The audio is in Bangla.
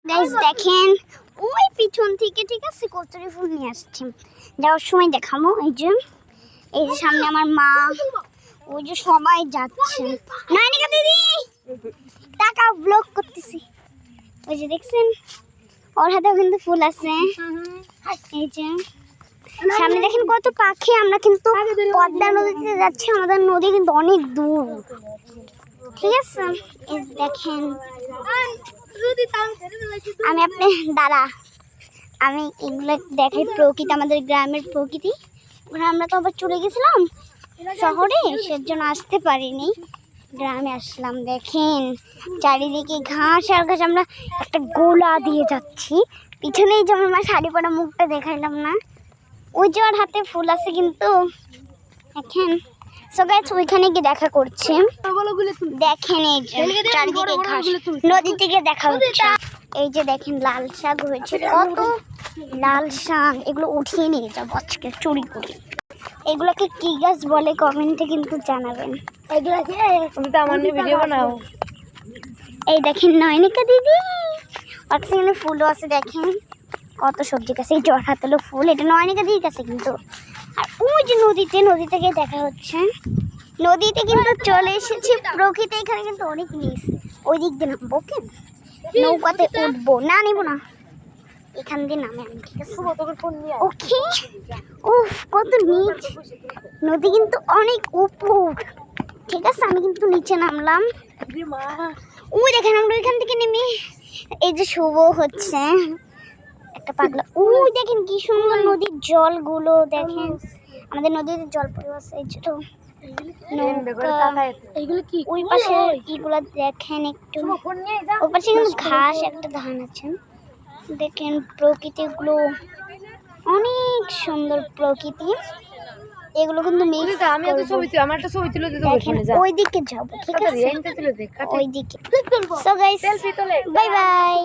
গাইস দেখেন ওই পিছন থেকে ঠিক আছে কচুরি ফুল নিয়ে আসছে, যাওয়ার সময় দেখাবো। এই যে সামনে আমার মা, ওই যে সবাই যাচ্ছে। নানিকা দিদি টাকা ব্লক করতেছি, ওই যে দেখছেন ওর হাতেও কিন্তু ফুল আছে। এই যে সামনে দেখেন কত পাখি। আমরা কিন্তু পদ্মা নদীতে যাচ্ছি, আমাদের নদী কিন্তু অনেক দূর, ঠিক আছে। এই দেখেন আমি আপনি দাঁড়া, আমি এগুলো দেখাই প্রকৃতি, আমাদের গ্রামের প্রকৃতি। আমরা তো আবার চলে গেছিলাম শহরে, সেজন্য আসতে পারিনি, গ্রামে আসলাম। দেখেন চারিদিকে ঘাস আর ঘাস। আমরা একটা গোলা দিয়ে যাচ্ছি, পিছনেই যেমন আমার শাড়ি পরা মুখটা দেখাইলাম না, ওই যে ওর হাতে ফুল আছে কিন্তু। দেখেন সো গাইস ওইখানে গিয়ে দেখা করছে। দেখেন এই যে চারিদিকে ঘাস, নদী থেকে দেখা হচ্ছে। এই যে দেখেন লাল শাক হয়েছে, কত লাল শাক, এগুলো উঠিয়ে নিয়ে যাবো আজকে চুরি করে। এগুলোকে কি গাছ বলে কমেন্টে কিন্তু জানাবেন। এগুলোকে আমার নিয়ে ভিডিও বানাও। এই দেখেন নয়নিকা দিদি, ওখানে ফুলও আছে, দেখেন কত সবজি গাছ। এই জ্বর হাতলো ফুল, এটা নয়নিকা দিদির কাছে কিন্তু। আর ওই যে নদী থেকে দেখা হচ্ছে, নদীতে কিন্তু চলে এসেছি। প্রকৃতি এখানে কিন্তু অনেক নিচ, ওই দিক দিয়ে নামবো, ওকে নৌকাতে উঠবো না, নিব না, এখান দিয়ে নামে আমি, ঠিক আছে ওকে। উফ কত নিচ, নদী কিন্তু অনেক উপর, ঠিক আছে। আমি কিন্তু নিচে নামলাম, ওই দেখেন আমরা ওইখান থেকে নেমে এই যে শুভ হচ্ছে একটা পাগলা। ওই দেখেন কি সুন্দর নদীর জলগুলো, দেখেন আমাদের নদীতে জল পড়ে আছে। এই তো ওই পাশে ইগুলো দেখেন একটু, ওই পাশে কিন্তু ঘাস একটা ধান আছে। দেখেন প্রকৃতিগুলো অনেক সুন্দর প্রকৃতি, এগুলো কিন্তু আমি একটা ছবি তুলি, আমার একটা ছবি তুলে দিতে হবে। ওই দিকে যাবো, ঠিক আছে ওই দিকে। So guys bye bye.